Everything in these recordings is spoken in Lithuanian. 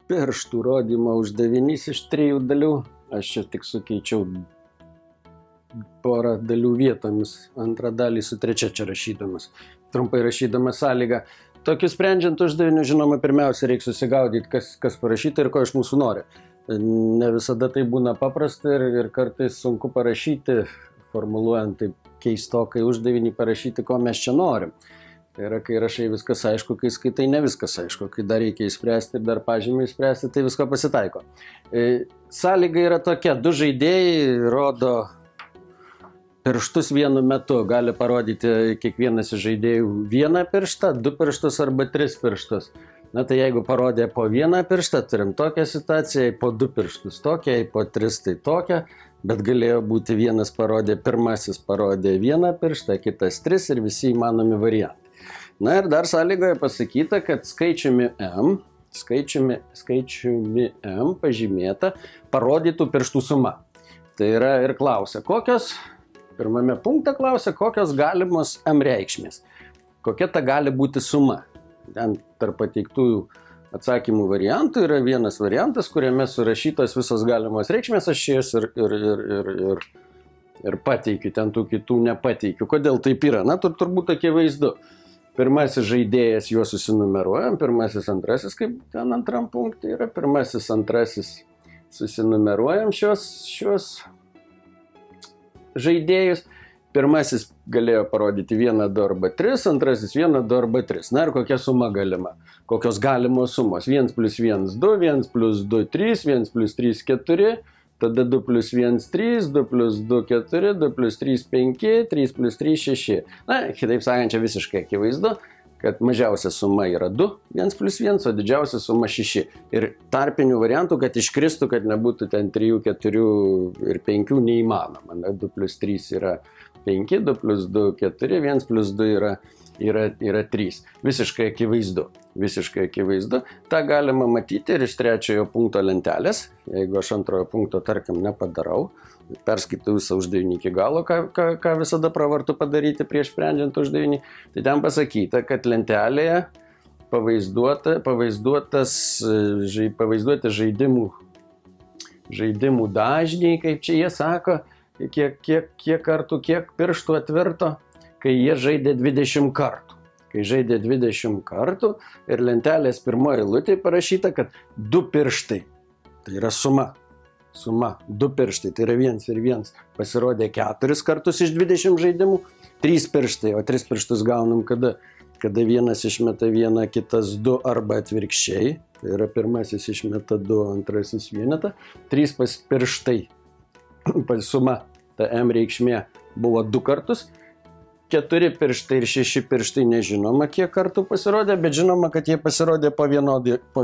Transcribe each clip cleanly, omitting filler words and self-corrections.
pirštų rodymo uždavinys iš 3 dalių. Aš čia tik sukeičiau porą dalių vietomis, antrą dalį su trečia čia rašydamas, trumpai rašydamas sąlygą. Tokiu sprendžiant uždaviniu, žinoma, pirmiausia reikia susigaudyti, kas parašyta ir ko iš mūsų nori. Ne visada tai būna paprasta ir kartais sunku parašyti, formuluojant taip keistokai uždavinį, parašyti, ko mes čia norim. Tai yra, kai rašai viskas aišku, kai skaitai ne viskas aišku, kai dar reikia įspręsti ir dar pažymį įspręsti, tai visko pasitaiko. Sąlyga yra tokia, 2 žaidėjai rodo pirštus vienu metu, gali parodyti kiekvienas iš žaidėjų 1 pirštą, 2 pirštus arba 3 pirštus. Na tai jeigu parodė po 1 pirštą, turim tokią situaciją, po 2 pirštus tokią, po 3 tai tokią, bet galėjo būti vienas parodė, pirmasis parodė 1 pirštą, kitas 3 ir visi įmanomi variantai. Na ir dar sąlygoje pasakyta, kad skaičiumi M pažymėta parodytų pirštų suma. Tai yra ir klausia, pirmame punkte klausia, kokios galimos M reikšmės. Kokia ta gali būti suma. Ten tarp pateiktųjų atsakymų variantų yra vienas variantas, kuriame surašytos visos galimos reikšmės, aš jas ir pateikiu, ten tų kitų nepateikiu. Kodėl taip yra? Na, turbūt akivaizdu. Pirmasis žaidėjas juos susinumeruojam, pirmasis, antrasis, kaip ten antram punkte yra, pirmasis, antrasis susinumeruojam šios žaidėjus. Pirmasis galėjo parodyti 1, 2 arba 3, antrasis 1, 2 arba 3. Na ir kokia suma galima? Kokios galimos sumos? 1 + 1, 2, 1 + 2, 3, 1 + 3, 4, tada 2 + 1, 3, 2 + 2, 4, 2 + 3, 5, 3 + 3, 6. Na, kitaip sakant, čia visiškai akivaizdu, kad mažiausia suma yra 2, 1 + 1, o didžiausia suma 6. Ir tarpinių variantų, kad iškristų, kad nebūtų ten 3, 4 ir 5 neįmanoma. 2 + 3 yra 5, 2 + 2, 4, 1 + 2 yra 3. Visiškai akivaizdu. Visiškai akivaizdu. Ta galima matyti ir iš 3 punkto lentelės. Jeigu aš 2 punkto, tarkim, nepadarau, perskaitau visą uždavinį iki galo, ką visada pravartu padaryti prieš sprendžiant uždavinį, tai ten pasakyta, kad lentelėje pavaizduoti žaidimų dažniai, kaip čia jie sako, kiek kartų, kiek pirštų atvirto, kai jie žaidė 20 kartų. Kai žaidė 20 kartų ir lentelės pirmoje eilutėje parašyta, kad 2 pirštai, tai yra suma, 2 pirštai, tai yra 1 ir 1, pasirodė 4 kartus iš 20 žaidimų, 3 pirštai, o 3 pirštus gaunam kada vienas išmeta 1, kitas 2 arba atvirkščiai, tai yra pirmasis išmeta 2, antrasis vienetą, 3 pirštai, suma, ta M reikšmė buvo 2 kartus, 4 pirštai ir 6 pirštai nežinoma, kiek kartų pasirodė, bet žinoma, kad jie pasirodė po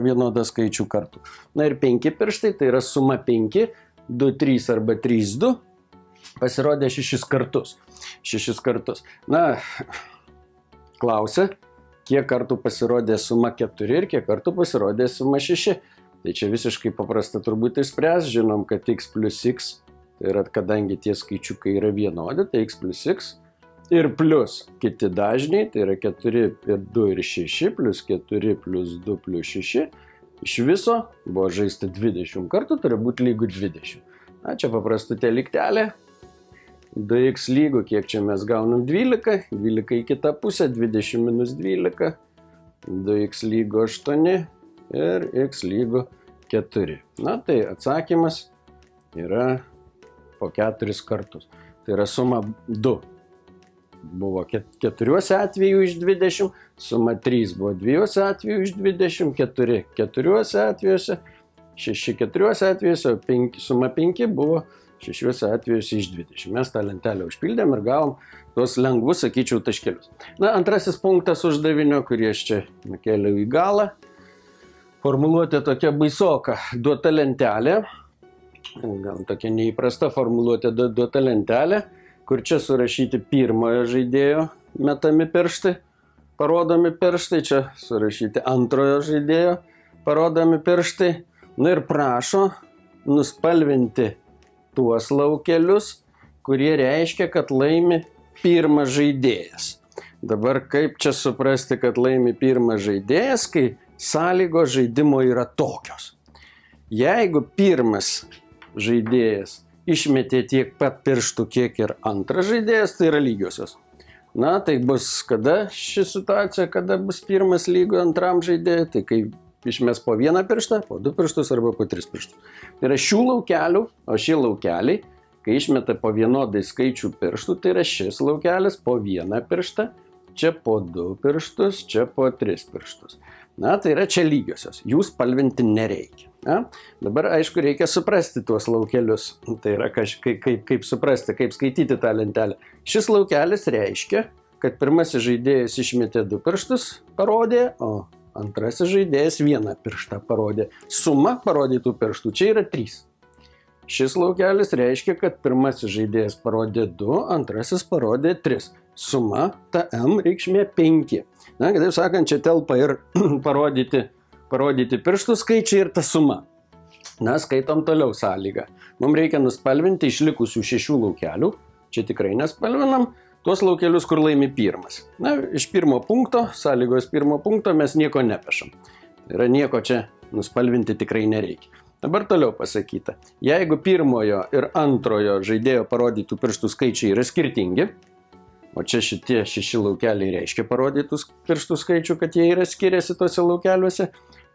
vienodą skaičių kartų. Na ir 5 pirštai, tai yra suma 5, 2, 3 arba 3, 2, pasirodė 6 kartus. 6 kartus. Na, klausia, kiek kartų pasirodė suma 4 ir kiek kartų pasirodė suma 6. Tai čia visiškai paprasta turbūt išspręs, žinom, kad x + x, tai yra, kadangi tie skaičiukai yra vienodi, tai x + x. Ir plus kiti dažniai, tai yra 4 ir 2 ir 6, plus 4 plus 2 plus 6. Iš viso buvo žaista 20 kartų, turi būti lygu 20. Na, čia paprastutė lygtelė. 2x lygu, kiek čia mes gaunam 12, 12 į kitą pusę, 20 minus 12, 2x lygu 8 ir x lygu 4. Na, tai atsakymas yra po 4 kartus. Tai yra suma 2. Buvo 4 atvejų iš 20, suma 3 buvo 2 atvejų iš 20, 4 atvejuose, 6 4 atvejuose, suma 5 buvo 6 atvejuose iš 20. Mes tą lentelę užpildėm ir gavom tuos lengvus, sakyčiau, taškelius. Na, antrasis punktas uždavinio, kurį aš čia nukėliau į galą. Formuluotė tokia baisoka. Duota lentelė, gal tokia neįprasta formuluotė, duota lentelė, kur čia surašyti pirmojo žaidėjo metami pirštai, parodomi pirštai, čia surašyti antrojo žaidėjo parodomi pirštai. Na ir prašo nuspalvinti tuos laukelius, kurie reiškia, kad laimi pirmas žaidėjas. Dabar kaip čia suprasti, kad laimi pirmas žaidėjas, kai sąlygos žaidimo yra tokios. Jeigu pirmas žaidėjas išmetė tiek pat pirštų, kiek ir antras žaidėjas, tai yra lygiosios. Na, tai bus kada ši situacija, kada bus pirmas lygo antram žaidėjui, tai kai išmes po vieną pirštą, po 2 pirštus arba po 3 pirštus. Tai yra šių laukelių, o šie laukeliai, kai išmeta po vienodai skaičių pirštų, tai yra šis laukelis po 1 pirštą, čia po 2 pirštus, čia po 3 pirštus. Na, tai yra čia lygiosios, jų spalvinti nereikia. Na, dabar, aišku, reikia suprasti tuos laukelius. Tai yra kaip suprasti, kaip skaityti tą lentelę. Šis laukelis reiškia, kad pirmasis žaidėjas išmetė 2 pirštus, parodė, o antrasis žaidėjas 1 pirštą parodė. Suma parodytų pirštų čia yra 3. Šis laukelis reiškia, kad pirmasis žaidėjas parodė 2, antrasis parodė 3. Suma, ta M reikšmė 5. Na, kitaip sakant, čia telpa ir parodyti pirštų skaičiai ir ta suma. Na, skaitom toliau sąlygą. Mums reikia nuspalvinti išlikusių 6 laukelių. Čia tikrai nespalvinam. Tuos laukelius, kur laimi pirmas. Na, iš pirmo punkto, sąlygos pirmo punkto mes nieko nepešam. Tai yra nieko čia nuspalvinti tikrai nereikia. Dabar toliau pasakyta. Jeigu pirmojo ir antrojo žaidėjo parodytų pirštų skaičiai yra skirtingi, o čia šitie 6 laukeliai reiškia parodytus pirštų skaičių, kad jie yra skiriasi tose laukeliuose,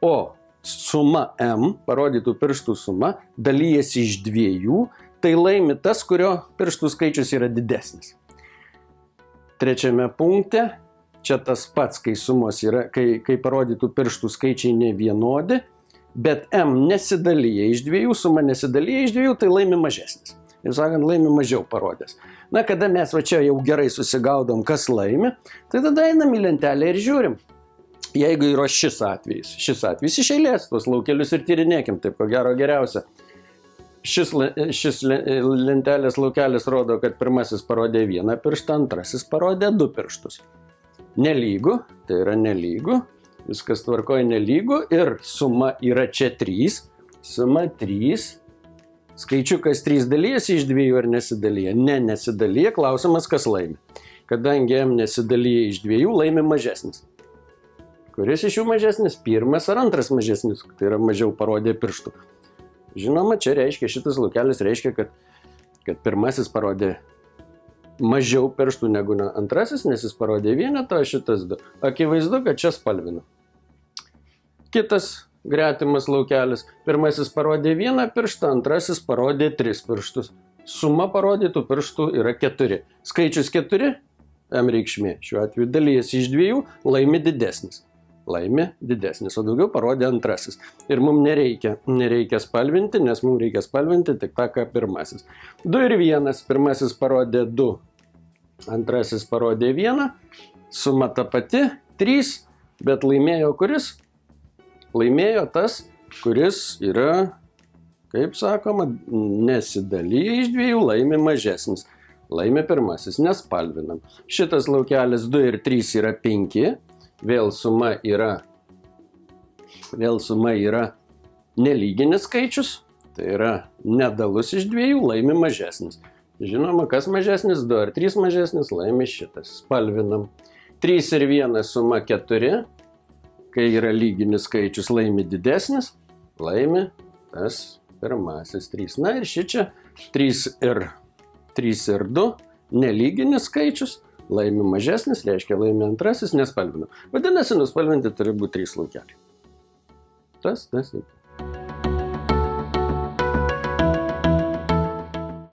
o suma M, parodytų pirštų suma, dalyjasi iš 2, tai laimi tas, kurio pirštų skaičius yra didesnis. Trečiame punkte, čia tas pats, kai sumos yra, kai parodytų pirštų skaičiai ne vienodi, bet M nesidalyja iš 2, suma nesidalyja iš 2, tai laimi mažesnis. Ir sakant, laimi mažiau parodęs. Na, kada mes va čia jau gerai susigaudom, kas laimi, tai tada einam į lentelę ir žiūrim. Jeigu yra šis atvejis iš eilės, tuos laukelius ir tyrinėkim, taip ko gero geriausia. Šis lentelės laukelis rodo, kad pirmasis parodė 1 pirštą, antrasis parodė 2 pirštus. Nelygu, tai yra nelygu, viskas tvarkoja nelygu ir suma yra čia 3, suma 3, skaičiukas 3 dalyjasi iš 2 ar nesidalyja? Ne, nesidalyja, klausimas, kas laimi. Kadangi M nesidalyja iš 2, laimi mažesnis. Kuris iš jų mažesnis? Pirmas ar antras mažesnis, tai yra mažiau parodė pirštų. Žinoma, čia reiškia, šitas laukelis reiškia, kad pirmasis parodė mažiau pirštų negu antrasis, nes jis parodė 1, o šitas 2. Akivaizdu, kad čia spalvina. Kitas gretimas laukelis. Pirmasis parodė 1 pirštą, antrasis parodė 3 pirštus. Suma parodytų pirštų yra 4. Skaičius 4, M reikšmė, šiuo atveju dalyjasi iš 2, laimi didesnis. Laimi didesnis, o daugiau parodė antrasis. Ir mums nereikia spalvinti, nes mums reikia spalvinti tik tą, ką pirmasis. 2 ir 1, pirmasis parodė 2, antrasis parodė 1, suma ta pati, 3, bet laimėjo kuris? Laimėjo tas, kuris yra, kaip sakoma, nesidalyja iš 2, laimi mažesnis. Laimi pirmasis, nespalvinam. Šitas laukelis 2 ir 3 yra 5. Vėl suma yra nelyginis skaičius, tai yra nedalus iš 2, laimi mažesnis. Žinoma, kas mažesnis, 2 ar 3 mažesnis, laimi šitas. Spalvinam. 3 ir 1 suma 4, kai yra lyginis skaičius, laimi didesnis, laimi tas pirmasis 3. Na ir šičia 3 ir 2, nelyginis skaičius, laimi mažesnis, reiškia laimi antrasis, nespalvinu. Vadinasi, nuspalvinti turi būti 3 laukeliai. Tas.